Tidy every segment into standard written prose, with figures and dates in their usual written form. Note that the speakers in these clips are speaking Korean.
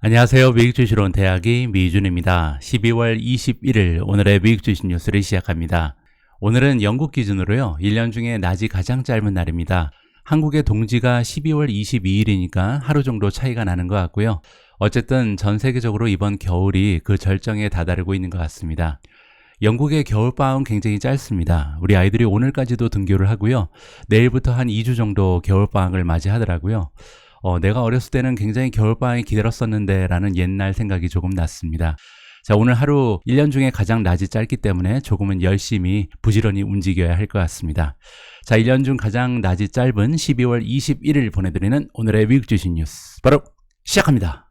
안녕하세요. 미국 주식론 대학의 미준입니다. 12월 21일 오늘의 미국 주식 뉴스를 시작합니다. 오늘은 영국 기준으로요. 1년 중에 낮이 가장 짧은 날입니다. 한국의 동지가 12월 22일이니까 하루 정도 차이가 나는 것 같고요. 어쨌든 전 세계적으로 이번 겨울이 그 절정에 다다르고 있는 것 같습니다. 영국의 겨울방학은 굉장히 짧습니다. 우리 아이들이 오늘까지도 등교를 하고요. 내일부터 한 2주 정도 겨울방학을 맞이하더라고요. 내가 어렸을 때는 굉장히 겨울방학이 기다렸었는데 라는 옛날 생각이 조금 났습니다. 자, 오늘 하루 1년 중에 가장 낮이 짧기 때문에 조금은 열심히 부지런히 움직여야 할 것 같습니다. 자, 1년 중 가장 낮이 짧은 12월 21일 보내드리는 오늘의 미국 주식 뉴스 바로 시작합니다.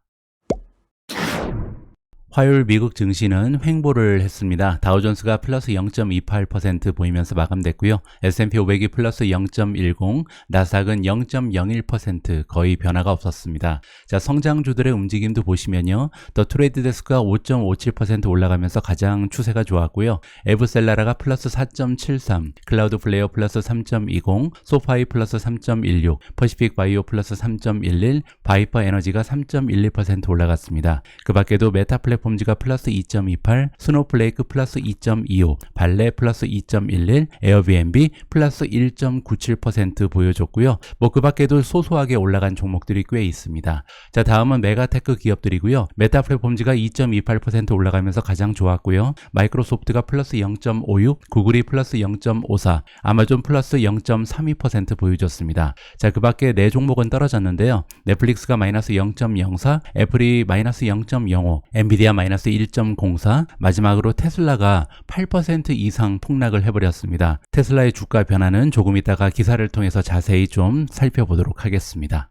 화요일 미국 증시는 횡보를 했습니다. 다우존스가 플러스 0.28% 보이면서 마감됐고요. S&P 500이 플러스 0.10, 나스닥은 0.01% 거의 변화가 없었습니다. 자, 성장주들의 움직임도 보시면요. 더 트레이드 데스크가 5.57% 올라가면서 가장 추세가 좋았고요. 에브셀라라가 플러스 4.73, 클라우드 플레이어 플러스 3.20, 소파이 플러스 3.16, 퍼시픽 바이오 플러스 3.11, 바이퍼 에너지가 3.11% 올라갔습니다. 그 밖에도 메타 플랫폼즈가 플러스 2.28, 스노플레이크 플러스 2.25, 발레 플러스 2.11, 에어비앤비 플러스 1.97% 보여줬고요. 그 밖에도 소소하게 올라간 종목들이 꽤 있습니다. 자, 다음은 메가테크 기업들이고요. 메타 플랫폼즈가 2.28% 올라가면서 가장 좋았고요. 마이크로소프트가 플러스 0.56, 구글이 플러스 0.54, 아마존 플러스 0.32% 보여줬습니다. 자, 그 밖에 네 종목은 떨어졌는데요. 넷플릭스가 마이너스 0.04, 애플이 마이너스 0.05, 엔비디아 마이너스 1.04, 마지막으로 테슬라가 8% 이상 폭락을 해버렸습니다. 테슬라의 주가 변화는 조금 이따가 기사를 통해서 자세히 좀 살펴보도록 하겠습니다.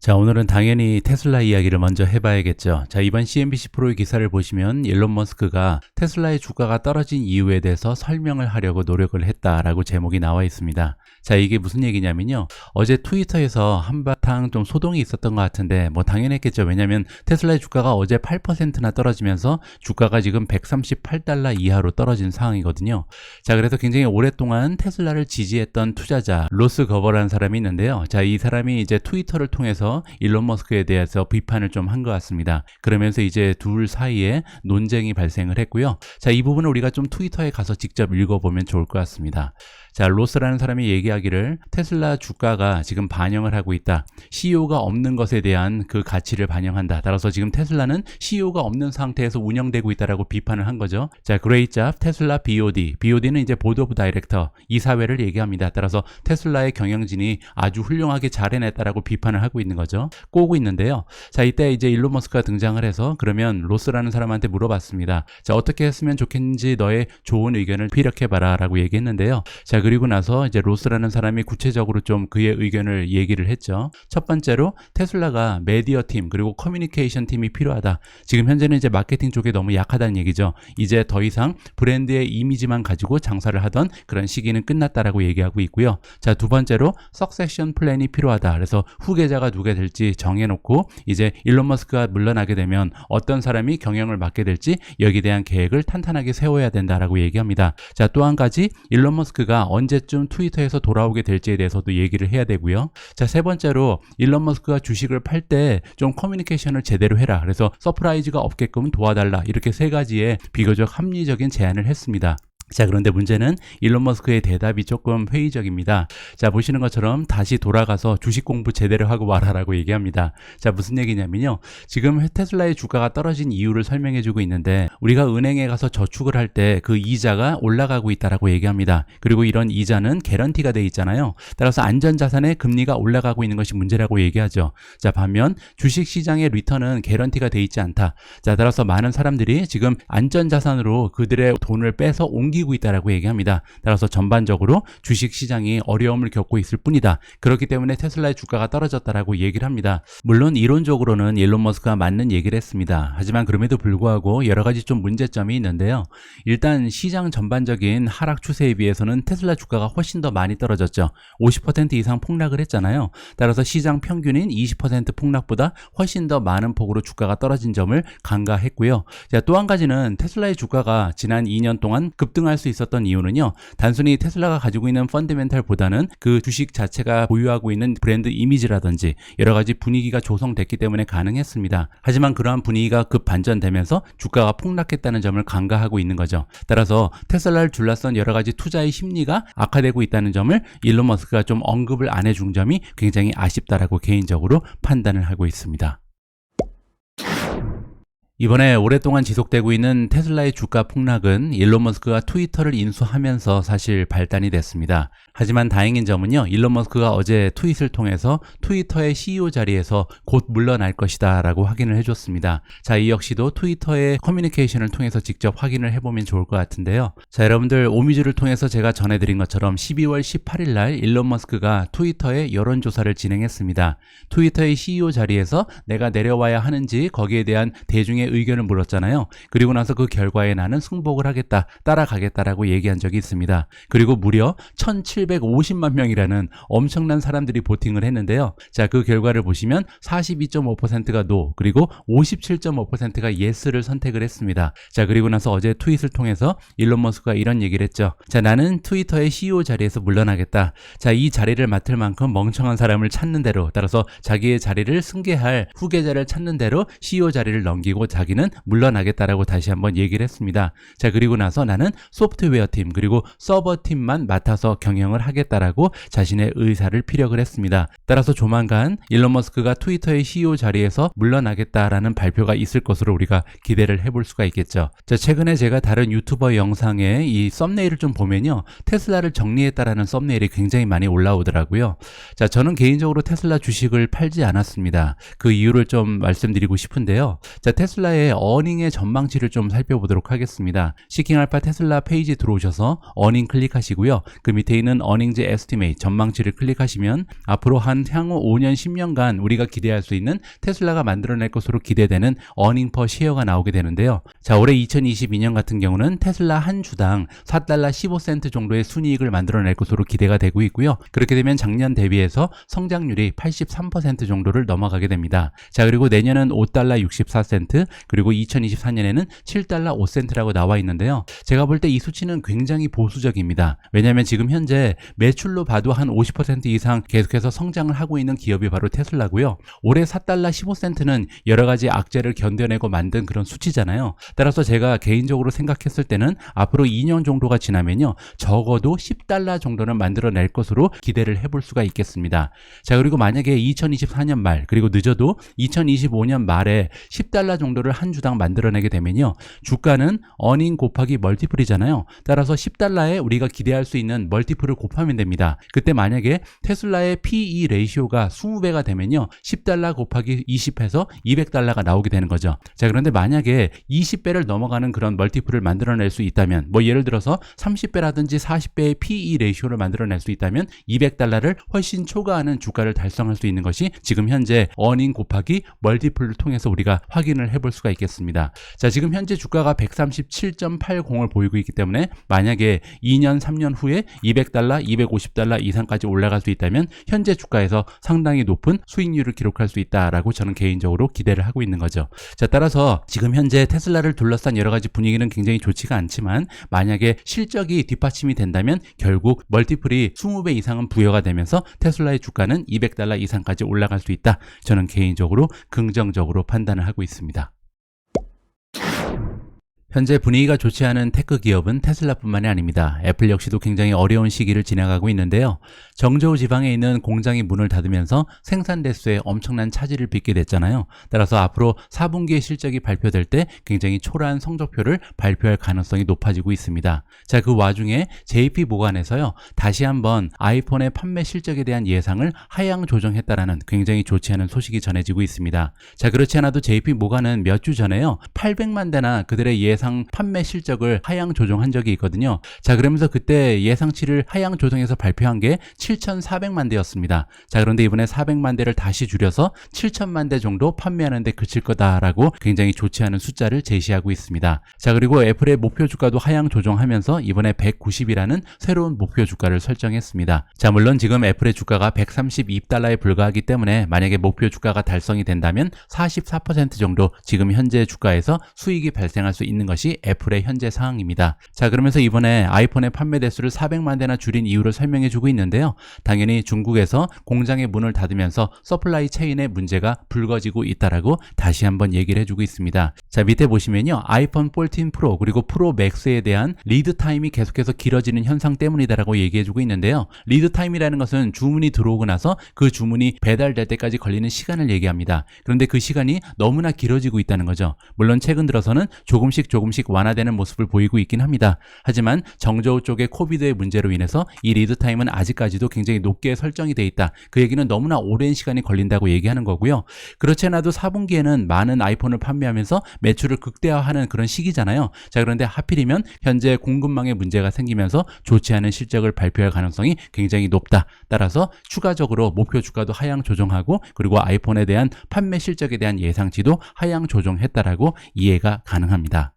자, 오늘은 당연히 테슬라 이야기를 먼저 해봐야겠죠. 자, 이번 CNBC 프로의 기사를 보시면 일론 머스크가 테슬라의 주가가 떨어진 이유에 대해서 설명을 하려고 노력을 했다라고 제목이 나와 있습니다. 자, 이게 무슨 얘기냐면요. 어제 트위터에서 한바탕 좀 소동이 있었던 것 같은데 당연했겠죠. 왜냐하면 테슬라의 주가가 어제 8%나 떨어지면서 주가가 지금 138달러 이하로 떨어진 상황이거든요. 자, 그래서 굉장히 오랫동안 테슬라를 지지했던 투자자 로스 거버라는 사람이 있는데요. 자, 이 사람이 이제 트위터를 통해서 일론 머스크에 대해서 비판을 좀 한 것 같습니다. 그러면서 이제 둘 사이에 논쟁이 발생을 했고요. 자, 이 부분을 우리가 좀 트위터에 가서 직접 읽어보면 좋을 것 같습니다. 자, 로스라는 사람이 얘기하기를 테슬라 주가가 지금 반영을 하고 있다. CEO가 없는 것에 대한 그 가치를 반영한다. 따라서 지금 테슬라는 CEO가 없는 상태에서 운영되고 있다라고 비판을 한 거죠. 자, Great Job 테슬라 BOD. BOD는 이제 보드 오브 다이렉터 이사회를 얘기합니다. 따라서 테슬라의 경영진이 아주 훌륭하게 잘 해냈다라고 비판을 하고 있는 거죠. 꼬고 있는데요. 자, 이때 이제 일론 머스크가 등장을 해서 그러면 로스라는 사람한테 물어봤습니다. 자, 어떻게 했으면 좋겠는지 너의 좋은 의견을 피력해봐라 라고 얘기했는데요. 자, 그리고 나서 이제 로스라는 사람이 구체적으로 좀 그의 의견을 얘기를 했죠. 첫 번째로 테슬라가 메디어 팀 그리고 커뮤니케이션 팀이 필요하다. 지금 현재는 이제 마케팅 쪽에 너무 약하다는 얘기죠. 이제 더 이상 브랜드의 이미지만 가지고 장사를 하던 그런 시기는 끝났다라고 얘기하고 있고요. 자, 두 번째로 석세션 플랜이 필요하다. 그래서 후계자가 누가 될지 정해놓고 이제 일론 머스크가 물러나게 되면 어떤 사람이 경영을 맡게 될지 여기에 대한 계획을 탄탄하게 세워야 된다라고 얘기합니다. 자, 또 한 가지 일론 머스크가 언제쯤 트위터에서 돌아오게 될지에 대해서도 얘기를 해야 되고요. 자, 세 번째로 일론 머스크가 주식을 팔 때 좀 커뮤니케이션을 제대로 해라. 그래서 서프라이즈가 없게끔 도와달라. 이렇게 세 가지의 비교적 합리적인 제안을 했습니다. 자, 그런데 문제는 일론 머스크의 대답이 조금 회의적입니다. 자, 보시는 것처럼 다시 돌아가서 주식 공부 제대로 하고 와라라고 얘기합니다. 자, 무슨 얘기냐면요. 지금 테슬라의 주가가 떨어진 이유를 설명해주고 있는데 우리가 은행에 가서 저축을 할 때 그 이자가 올라가고 있다라고 얘기합니다. 그리고 이런 이자는 개런티가 돼 있잖아요. 따라서 안전자산의 금리가 올라가고 있는 것이 문제라고 얘기하죠. 자, 반면 주식시장의 리턴은 개런티가 돼 있지 않다. 자, 따라서 많은 사람들이 지금 안전자산으로 그들의 돈을 빼서 옮기고 있다라고 얘기합니다. 따라서 전반적으로 주식시장이 어려움을 겪고 있을 뿐이다. 그렇기 때문에 테슬라의 주가가 떨어졌다라고 얘기를 합니다. 물론 이론적으로는 일론 머스크가 맞는 얘기를 했습니다. 하지만 그럼에도 불구하고 여러 가지 좀 문제점이 있는데요. 일단 시장 전반적인 하락 추세에 비해서는 테슬라 주가가 훨씬 더 많이 떨어졌죠. 50% 이상 폭락을 했잖아요. 따라서 시장 평균인 20% 폭락보다 훨씬 더 많은 폭으로 주가가 떨어진 점을 간과했고요. 자, 또 한 가지는 테슬라의 주가가 지난 2년 동안 급등할 상승할 수 있었던 이유는요, 단순히 테슬라가 가지고 있는 펀더멘탈보다는 그 주식 자체가 보유하고 있는 브랜드 이미지라든지 여러 가지 분위기가 조성됐기 때문에 가능했습니다. 하지만 그러한 분위기가 급 반전되면서 주가가 폭락했다는 점을 간과하고 있는 거죠. 따라서 테슬라를 둘러싼 여러 가지 투자의 심리가 악화되고 있다는 점을 일론 머스크가 좀 언급을 안 해준 점이 굉장히 아쉽다라고 개인적으로 판단을 하고 있습니다. 이번에 오랫동안 지속되고 있는 테슬라의 주가 폭락은 일론 머스크가 트위터를 인수하면서 사실 발단이 됐습니다. 하지만 다행인 점은요, 일론 머스크가 어제 트윗을 통해서 트위터의 CEO 자리에서 곧 물러날 것이다 라고 확인을 해줬습니다. 자, 이 역시도 트위터의 커뮤니케이션을 통해서 직접 확인을 해보면 좋을 것 같은데요. 자, 여러분들 오미주를 통해서 제가 전해드린 것처럼 12월 18일 날 일론 머스크가 트위터에 여론조사를 진행했습니다. 트위터의 CEO 자리에서 내가 내려와야 하는지 거기에 대한 대중의 의견을 물었잖아요. 그리고 나서 그 결과에 나는 승복을 하겠다, 따라가겠다라고 얘기한 적이 있습니다. 그리고 무려 1750만 명이라는 엄청난 사람들이 보팅을 했는데요. 자, 그 결과를 보시면 42.5%가 NO, 그리고 57.5%가 YES를 선택을 했습니다. 자, 그리고 나서 어제 트윗을 통해서 일론 머스크가 이런 얘기를 했죠. 자, 나는 트위터의 CEO 자리에서 물러나겠다. 자, 이 자리를 맡을 만큼 멍청한 사람을 찾는 대로, 따라서 자기의 자리를 승계할 후계자를 찾는 대로 CEO 자리를 넘기고 자기는 물러나겠다라고 다시 한번 얘기를 했습니다. 자, 그리고 나서 나는 소프트웨어 팀 그리고 서버 팀만 맡아서 경영을 하겠다라고 자신의 의사를 피력을 했습니다. 따라서 조만간 일론 머스크가 트위터의 CEO 자리에서 물러나겠다라는 발표가 있을 것으로 우리가 기대를 해볼 수가 있겠죠. 자, 최근에 제가 다른 유튜버 영상에 이 썸네일을 좀 보면요, 테슬라를 정리했다라는 썸네일이 굉장히 많이 올라오더라고요. 자, 저는 개인적으로 테슬라 주식을 팔지 않았습니다. 그 이유를 좀 말씀드리고 싶은데요. 자, 테슬라의 어닝의 전망치를 좀 살펴보도록 하겠습니다. 시킹알파 테슬라 페이지 들어오셔서 어닝 클릭하시고요. 그 밑에 있는 어닝즈 에스티메이트 전망치를 클릭하시면 앞으로 한 향후 5년 10년간 우리가 기대할 수 있는 테슬라가 만들어낼 것으로 기대되는 어닝 퍼 시어가 나오게 되는데요. 자, 올해 2022년 같은 경우는 테슬라 한 주당 4달러 15센트 정도의 순이익을 만들어낼 것으로 기대가 되고 있고요. 그렇게 되면 작년 대비해서 성장률이 83% 정도를 넘어가게 됩니다. 자, 그리고 내년은 5달러 64센트, 그리고 2024년에는 7달러 5센트라고 나와 있는데요. 제가 볼 때 이 수치는 굉장히 보수적입니다. 왜냐하면 지금 현재 매출로 봐도 한 50% 이상 계속해서 성장을 하고 있는 기업이 바로 테슬라고요. 올해 4달러 15센트는 여러 가지 악재를 견뎌내고 만든 그런 수치잖아요. 따라서 제가 개인적으로 생각했을 때는 앞으로 2년 정도가 지나면요, 적어도 10달러 정도는 만들어낼 것으로 기대를 해볼 수가 있겠습니다. 자, 그리고 만약에 2024년 말, 그리고 늦어도 2025년 말에 10달러 정도를 한 주당 만들어내게 되면요, 주가는 어닝 곱하기 멀티플이잖아요. 따라서 10달러에 우리가 기대할 수 있는 멀티플을 곱하면 됩니다. 그때 만약에 테슬라의 PE 레이시오가 20배가 되면요, 10달러 곱하기 20해서 200달러가 나오게 되는 거죠. 자, 그런데 만약에 20배를 넘어가는 그런 멀티플을 만들어낼 수 있다면, 뭐 예를 들어서 30배라든지 40배의 PE 레이시오를 만들어낼 수 있다면 200달러를 훨씬 초과하는 주가를 달성할 수 있는 것이 지금 현재 어닝 곱하기 멀티플을 통해서 우리가 확인을 해볼 수가 있겠습니다. 자, 지금 현재 주가가 137.80을 보이고 있기 때문에 만약에 2년, 3년 후에 200달러, 250달러 이상까지 올라갈 수 있다면 현재 주가에서 상당히 높은 수익률을 기록할 수 있다라고 저는 개인적으로 기대를 하고 있는 거죠. 자, 따라서 지금 현재 테슬라를 둘러싼 여러 가지 분위기는 굉장히 좋지가 않지만 만약에 실적이 뒷받침이 된다면 결국 멀티플이 20배 이상은 부여가 되면서 테슬라의 주가는 200달러 이상까지 올라갈 수 있다. 저는 개인적으로 긍정적으로 판단을 하고 있습니다. 현재 분위기가 좋지 않은 테크 기업은 테슬라뿐만이 아닙니다. 애플 역시도 굉장히 어려운 시기를 지나가고 있는데요. 정저우 지방에 있는 공장이 문을 닫으면서 생산 대수에 엄청난 차질을 빚게 됐잖아요. 따라서 앞으로 4분기의 실적이 발표될 때 굉장히 초라한 성적표를 발표할 가능성이 높아지고 있습니다. 자, 그 와중에 JP 모간에서요, 다시 한번 아이폰의 판매 실적에 대한 예상을 하향 조정했다라는 굉장히 좋지 않은 소식이 전해지고 있습니다. 자, 그렇지 않아도 JP 모간은 몇 주 전에요, 800만 대나 그들의 예상 판매 실적을 하향 조정한 적이 있거든요. 자, 그러면서 그때 예상치를 하향 조정해서 발표한 게 7,400만 대였습니다. 자, 그런데 이번에 400만 대를 다시 줄여서 7,000만 대 정도 판매하는 데 그칠 거다라고 굉장히 좋지 않은 숫자를 제시하고 있습니다. 자, 그리고 애플의 목표 주가도 하향 조정하면서 이번에 190이라는 새로운 목표 주가를 설정했습니다. 자, 물론 지금 애플의 주가가 132달러에 불과하기 때문에 만약에 목표 주가가 달성이 된다면 44% 정도 지금 현재 주가에서 수익이 발생할 수 있는 것이 애플의 현재 상황입니다. 자, 그러면서 이번에 아이폰의 판매 대수를 400만 대나 줄인 이유를 설명해 주고 있는데요. 당연히 중국에서 공장의 문을 닫으면서 서플라이 체인에 문제가 불거지고 있다라고 다시 한번 얘기를 해주고 있습니다. 자, 밑에 보시면요. 아이폰 14 프로 그리고 프로 맥스에 대한 리드 타임이 계속해서 길어지는 현상 때문이다라고 얘기해주고 있는데요. 리드 타임이라는 것은 주문이 들어오고 나서 그 주문이 배달될 때까지 걸리는 시간을 얘기합니다. 그런데 그 시간이 너무나 길어지고 있다는 거죠. 물론 최근 들어서는 조금씩 완화되는 모습을 보이고 있긴 합니다. 하지만 정저우 쪽의 코비드의 문제로 인해서 이 리드 타임은 아직까지도 굉장히 높게 설정이 돼 있다. 그 얘기는 너무나 오랜 시간이 걸린다고 얘기하는 거고요. 그렇지 않아도 4분기에는 많은 아이폰을 판매하면서 매출을 극대화하는 그런 시기잖아요. 자, 그런데 하필이면 현재 공급망에 문제가 생기면서 좋지 않은 실적을 발표할 가능성이 굉장히 높다. 따라서 추가적으로 목표 주가도 하향 조정하고 그리고 아이폰에 대한 판매 실적에 대한 예상치도 하향 조정했다라고 이해가 가능합니다.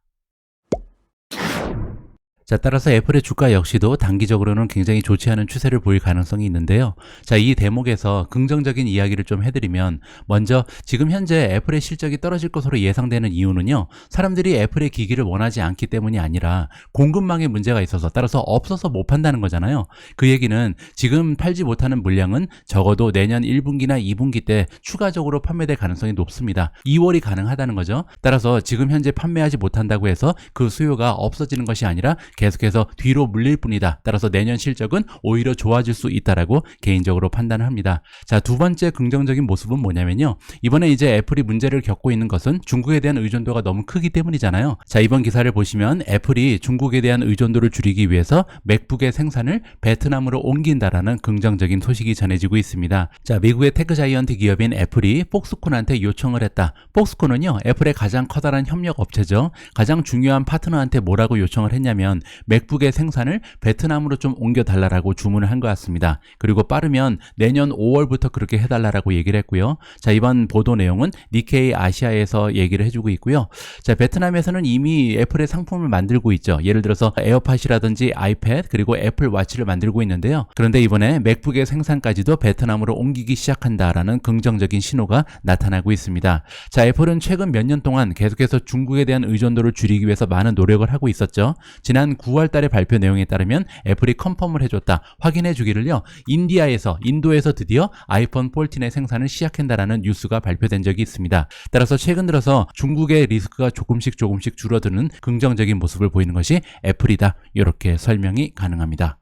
자, 따라서 애플의 주가 역시도 단기적으로는 굉장히 좋지 않은 추세를 보일 가능성이 있는데요. 자, 이 대목에서 긍정적인 이야기를 좀 해드리면 먼저 지금 현재 애플의 실적이 떨어질 것으로 예상되는 이유는요. 사람들이 애플의 기기를 원하지 않기 때문이 아니라 공급망에 문제가 있어서 따라서 없어서 못 판다는 거잖아요. 그 얘기는 지금 팔지 못하는 물량은 적어도 내년 1분기나 2분기 때 추가적으로 판매될 가능성이 높습니다. 2월이 가능하다는 거죠. 따라서 지금 현재 판매하지 못한다고 해서 그 수요가 없어지는 것이 아니라 계속해서 뒤로 물릴 뿐이다. 따라서 내년 실적은 오히려 좋아질 수 있다라고 개인적으로 판단을 합니다. 자, 두 번째 긍정적인 모습은 뭐냐면요. 이번에 이제 애플이 문제를 겪고 있는 것은 중국에 대한 의존도가 너무 크기 때문이잖아요. 자, 이번 기사를 보시면 애플이 중국에 대한 의존도를 줄이기 위해서 맥북의 생산을 베트남으로 옮긴다라는 긍정적인 소식이 전해지고 있습니다. 자, 미국의 테크 자이언트 기업인 애플이 폭스콘한테 요청을 했다. 폭스콘은요, 애플의 가장 커다란 협력 업체죠. 가장 중요한 파트너한테 뭐라고 요청을 했냐면 맥북의 생산을 베트남으로 좀 옮겨달라고 주문을 한 것 같습니다. 그리고 빠르면 내년 5월부터 그렇게 해달라고 얘기를 했고요. 자, 이번 보도 내용은 니케이 아시아에서 얘기를 해주고 있고요. 자, 베트남에서는 이미 애플의 상품을 만들고 있죠. 예를 들어서 에어팟이라든지 아이패드 그리고 애플 와치를 만들고 있는데요. 그런데 이번에 맥북의 생산까지도 베트남으로 옮기기 시작한다라는 긍정적인 신호가 나타나고 있습니다. 자, 애플은 최근 몇 년 동안 계속해서 중국에 대한 의존도를 줄이기 위해서 많은 노력을 하고 있었죠. 지난 9월 달에 발표 내용에 따르면 애플이 컨펌을 해줬다. 확인해 주기를요. 인도에서 드디어 아이폰 14의 생산을 시작한다라는 뉴스가 발표된 적이 있습니다. 따라서 최근 들어서 중국의 리스크가 조금씩 줄어드는 긍정적인 모습을 보이는 것이 애플이다. 이렇게 설명이 가능합니다.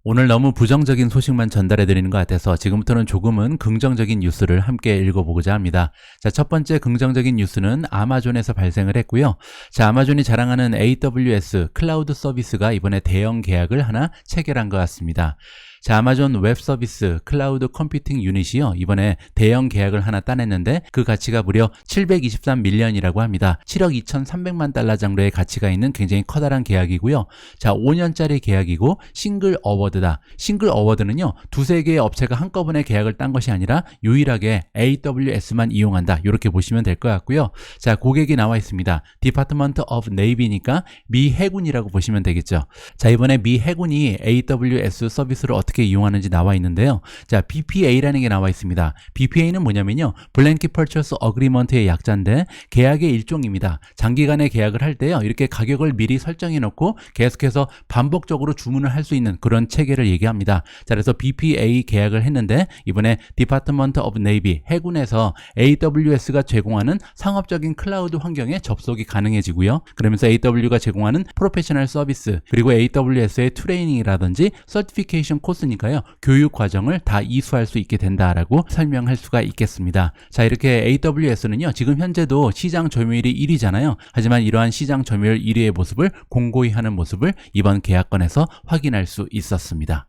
오늘 너무 부정적인 소식만 전달해 드리는 것 같아서 지금부터는 조금은 긍정적인 뉴스를 함께 읽어보고자 합니다. 자, 첫 번째 긍정적인 뉴스는 아마존에서 발생을 했고요. 자, 아마존이 자랑하는 AWS 클라우드 서비스가 이번에 대형 계약을 하나 체결한 것 같습니다. 자, 아마존 웹 서비스 클라우드 컴퓨팅 유닛이요. 이번에 대형 계약을 하나 따냈는데 그 가치가 무려 723밀리언이라고 합니다. 7억 2,300만 달러 정도의 가치가 있는 굉장히 커다란 계약이고요. 자, 5년짜리 계약이고 싱글 어워드다. 싱글 어워드는요. 두세 개의 업체가 한꺼번에 계약을 딴 것이 아니라 유일하게 AWS만 이용한다. 이렇게 보시면 될 것 같고요. 자, 고객이 나와 있습니다. Department of Navy니까 미 해군이라고 보시면 되겠죠. 자, 이번에 미 해군이 AWS 서비스를 어떻게 이용하는지 나와 있는데요. 자, BPA라는 게 나와 있습니다. BPA는 뭐냐면요. Blanket Purchase Agreement의 약자인데 계약의 일종입니다. 장기간의 계약을 할 때요. 이렇게 가격을 미리 설정해 놓고 계속해서 반복적으로 주문을 할 수 있는 그런 체계를 얘기합니다. 자, 그래서 BPA 계약을 했는데 이번에 Department of Navy 해군에서 AWS가 제공하는 상업적인 클라우드 환경에 접속이 가능해지고요. 그러면서 AW가 제공하는 프로페셔널 서비스 그리고 AWS의 트레이닝이라든지 서티피케이션 코스니까요. 교육 과정을 다 이수할 수 있게 된다라고 설명할 수가 있겠습니다. 자, 이렇게 AWS는요. 지금 현재도 시장 점유율이 1위잖아요. 하지만 이러한 시장 점유율 1위의 모습을 공고히 하는 모습을 이번 계약건에서 확인할 수 있었습니다.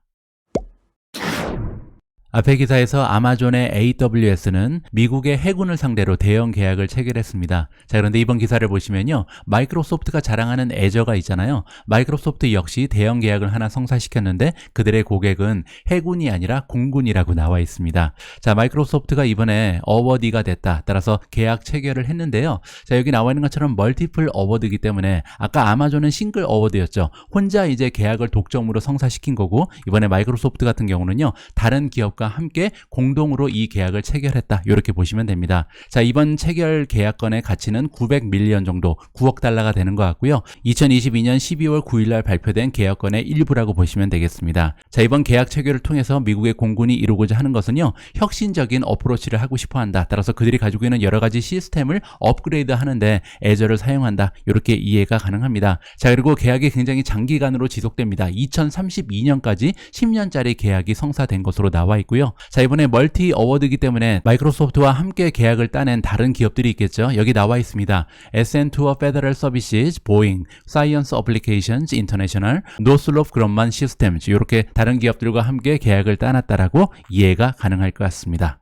앞의 기사에서 아마존의 AWS는 미국의 해군을 상대로 대형 계약을 체결했습니다. 자, 그런데 이번 기사를 보시면요. 마이크로소프트가 자랑하는 애저가 있잖아요. 마이크로소프트 역시 대형 계약을 하나 성사시켰는데 그들의 고객은 해군이 아니라 공군이라고 나와 있습니다. 자, 마이크로소프트가 이번에 어워디가 됐다. 따라서 계약 체결을 했는데요. 자, 여기 나와 있는 것처럼 멀티플 어워드이기 때문에 아까 아마존은 싱글 어워드였죠. 혼자 이제 계약을 독점으로 성사시킨 거고 이번에 마이크로소프트 같은 경우는요. 다른 기업과 기업과 함께 공동으로 이 계약을 체결했다. 이렇게 보시면 됩니다. 자, 이번 체결 계약건의 가치는 900밀리언 정도, 9억 달러가 되는 것 같고요. 2022년 12월 9일 날 발표된 계약건의 일부라고 보시면 되겠습니다. 자, 이번 계약 체결을 통해서 미국의 공군이 이루고자 하는 것은요, 혁신적인 어프로치를 하고 싶어 한다. 따라서 그들이 가지고 있는 여러 가지 시스템을 업그레이드 하는데 애저를 사용한다. 이렇게 이해가 가능합니다. 자, 그리고 계약이 굉장히 장기간으로 지속됩니다. 2032년까지 10년짜리 계약이 성사된 것으로 나와 있고요. 자, 이번에 멀티 어워드이기 때문에 마이크로소프트와 함께 계약을 따낸 다른 기업들이 있겠죠. 여기 나와 있습니다. SN2 Federal Services, Boeing, Science Applications International, Northrop Grumman Systems 이렇게 다른 기업들과 함께 계약을 따놨다라고 이해가 가능할 것 같습니다.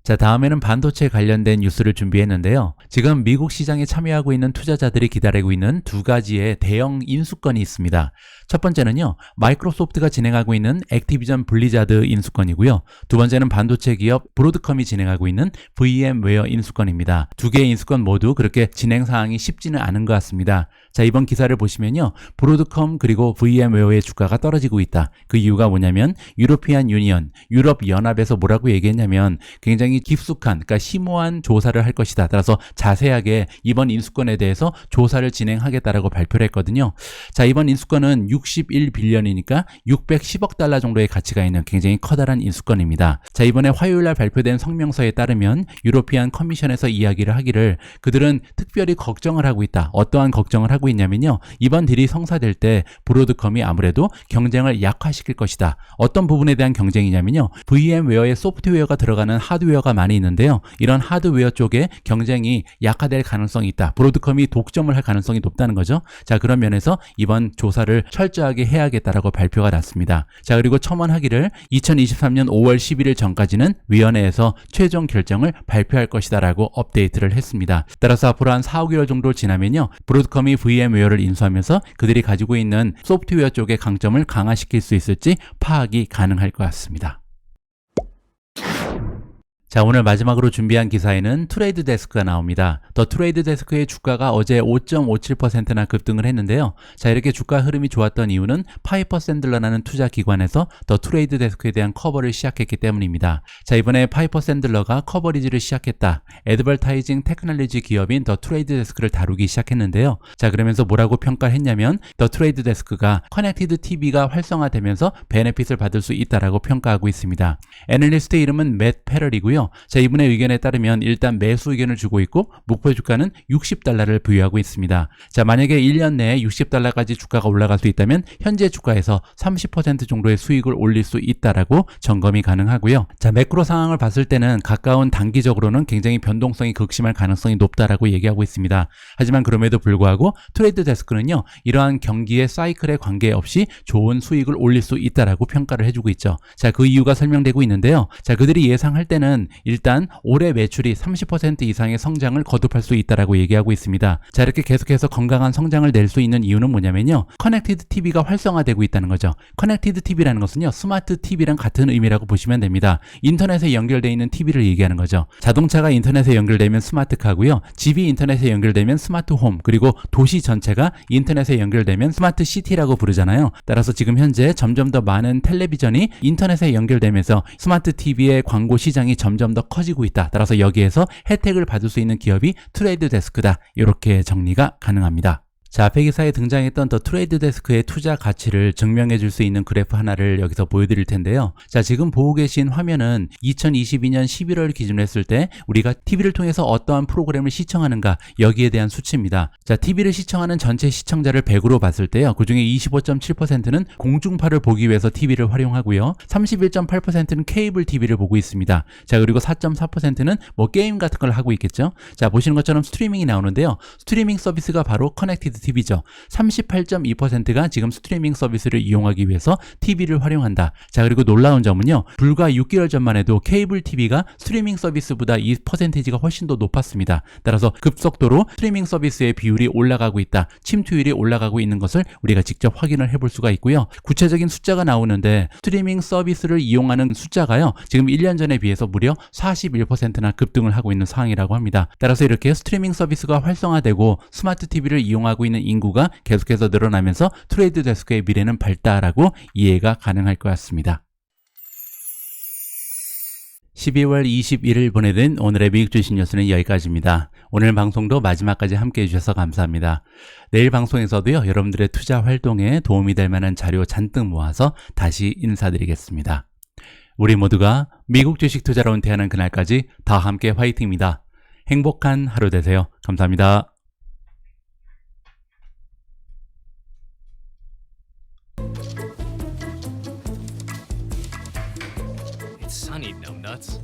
자, 다음에는 반도체 관련된 뉴스를 준비했는데요. 지금 미국 시장에 참여하고 있는 투자자들이 기다리고 있는 두 가지의 대형 인수건이 있습니다. 첫 번째는요, 마이크로소프트가 진행하고 있는 액티비전 블리자드 인수건이고요. 두 번째는 반도체 기업 브로드컴이 진행하고 있는 VM웨어 인수건입니다. 두 개의 인수건 모두 그렇게 진행 사항이 쉽지는 않은 것 같습니다. 자, 이번 기사를 보시면요, 브로드컴 그리고 VM웨어의 주가가 떨어지고 있다. 그 이유가 뭐냐면 유로피안 유니언, 유럽 연합에서 뭐라고 얘기했냐면 굉장히 깊숙한, 그러니까 심오한 조사를 할 것이다. 따라서 자세하게 이번 인수건에 대해서 조사를 진행하겠다라고 발표를 했거든요. 자, 이번 인수건은 61빌리언이니까 610억 달러 정도의 가치가 있는 굉장히 커다란 인수건입니다. 자, 이번에 화요일 날 발표된 성명서에 따르면 유로피안 커미션에서 이야기를 하기를 그들은 특별히 걱정을 하고 있다. 어떠한 걱정을 하고 있냐면요, 이번 딜이 성사될 때 브로드컴이 아무래도 경쟁을 약화시킬 것이다. 어떤 부분에 대한 경쟁이냐면요, VM웨어의 소프트웨어가 들어가는 하드웨어가 많이 있는데요, 이런 하드웨어 쪽에 경쟁이 약화될 가능성이 있다. 브로드컴이 독점을 할 가능성이 높다는 거죠. 자, 그런 면에서 이번 조사를 철저하게 해야겠다라고 발표가 났습니다. 자, 그리고 첨언하기를 2023년 5월 11일 전까지는 위원회에서 최종 결정을 발표할 것이다라고 업데이트를 했습니다. 따라서 앞으로 한 4, 5개월 정도 지나면요, 브로드컴이 VM웨어를 인수하면서 그들이 가지고 있는 소프트웨어 쪽의 강점을 강화시킬 수 있을지 파악이 가능할 것 같습니다. 자, 오늘 마지막으로 준비한 기사에는 트레이드 데스크가 나옵니다. 더 트레이드 데스크의 주가가 어제 5.57%나 급등을 했는데요. 자, 이렇게 주가 흐름이 좋았던 이유는 파이퍼 샌들러라는 투자 기관에서 더 트레이드 데스크에 대한 커버를 시작했기 때문입니다. 자, 이번에 파이퍼 샌들러가 커버리지를 시작했다. 애드버타이징 테크놀로지 기업인 더 트레이드 데스크를 다루기 시작했는데요. 자, 그러면서 뭐라고 평가를 했냐면 더 트레이드 데스크가 커넥티드 TV가 활성화되면서 베네핏을 받을 수 있다라고 평가하고 있습니다. 애널리스트의 이름은 맷 페럴이고요. 자, 이분의 의견에 따르면 일단 매수 의견을 주고 있고 목표 주가는 60달러를 부여하고 있습니다. 자, 만약에 1년 내에 60달러까지 주가가 올라갈 수 있다면 현재 주가에서 30% 정도의 수익을 올릴 수 있다라고 점검이 가능하고요. 자, 매크로 상황을 봤을 때는 가까운 단기적으로는 굉장히 변동성이 극심할 가능성이 높다라고 얘기하고 있습니다. 하지만 그럼에도 불구하고 트레이드 데스크는요, 이러한 경기의 사이클에 관계없이 좋은 수익을 올릴 수 있다라고 평가를 해주고 있죠. 자, 그 이유가 설명되고 있는데요. 자, 그들이 예상할 때는 일단 올해 매출이 30% 이상의 성장을 거듭할 수 있다라고 얘기하고 있습니다. 자, 이렇게 계속해서 건강한 성장을 낼 수 있는 이유는 뭐냐면요, 커넥티드 TV가 활성화되고 있다는 거죠. 커넥티드 TV라는 것은요, 스마트 TV랑 같은 의미라고 보시면 됩니다. 인터넷에 연결되어 있는 TV를 얘기하는 거죠. 자동차가 인터넷에 연결되면 스마트카고요, 집이 인터넷에 연결되면 스마트홈, 그리고 도시 전체가 인터넷에 연결되면 스마트 시티라고 부르잖아요. 따라서 지금 현재 점점 더 많은 텔레비전이 인터넷에 연결되면서 스마트 TV의 광고 시장이 점점 더 커지고 있다. 따라서 여기에서 혜택을 받을 수 있는 기업이 트레이드 데스크다. 이렇게 정리가 가능합니다. 자, 앞에 기사에 등장했던 더 트레이드 데스크의 투자 가치를 증명해 줄 수 있는 그래프 하나를 여기서 보여드릴 텐데요. 자, 지금 보고 계신 화면은 2022년 11월 기준으로 했을 때 우리가 TV를 통해서 어떠한 프로그램을 시청하는가, 여기에 대한 수치입니다. 자, TV를 시청하는 전체 시청자를 100으로 봤을 때요, 그 중에 25.7%는 공중파를 보기 위해서 TV를 활용하고요, 31.8%는 케이블 TV를 보고 있습니다. 자, 그리고 4.4%는 뭐 게임 같은 걸 하고 있겠죠. 자, 보시는 것처럼 스트리밍이 나오는데요. 스트리밍 서비스가 바로 커넥티드 TV죠. 38.2%가 지금 스트리밍 서비스를 이용하기 위해서 TV를 활용한다. 자, 그리고 놀라운 점은요, 불과 6개월 전만 해도 케이블 TV가 스트리밍 서비스보다 이 퍼센테이지가 훨씬 더 높았습니다. 따라서 급속도로 스트리밍 서비스의 비율이 올라가고 있다, 침투율이 올라가고 있는 것을 우리가 직접 확인을 해볼 수가 있고요. 구체적인 숫자가 나오는데 스트리밍 서비스를 이용하는 숫자가요, 지금 1년 전에 비해서 무려 41%나 급등을 하고 있는 상황이라고 합니다. 따라서 이렇게 스트리밍 서비스가 활성화되고 스마트 TV를 이용하고 있는 인구가 계속해서 늘어나면서 트레이드 데스크의 미래는 밝다라고 이해가 가능할 것 같습니다. 12월 21일 보내드린 오늘의 미국 주식 뉴스는 여기까지입니다. 오늘 방송도 마지막까지 함께해 주셔서 감사합니다. 내일 방송에서도요, 여러분들의 투자 활동에 도움이 될 만한 자료 잔뜩 모아서 다시 인사드리겠습니다. 우리 모두가 미국 주식 투자로 은퇴하는 그날까지 다 함께 화이팅입니다. 행복한 하루 되세요. 감사합니다. It's sunny, numbnuts.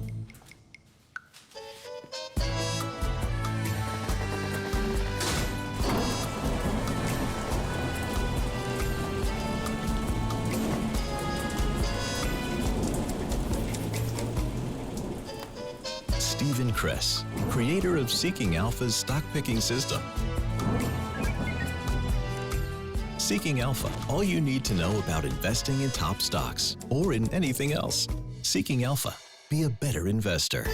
Stephen Kress, creator of Seeking Alpha's stock picking system. Seeking Alpha, all you need to know about investing in top stocks or in anything else. Seeking Alpha, be a better investor.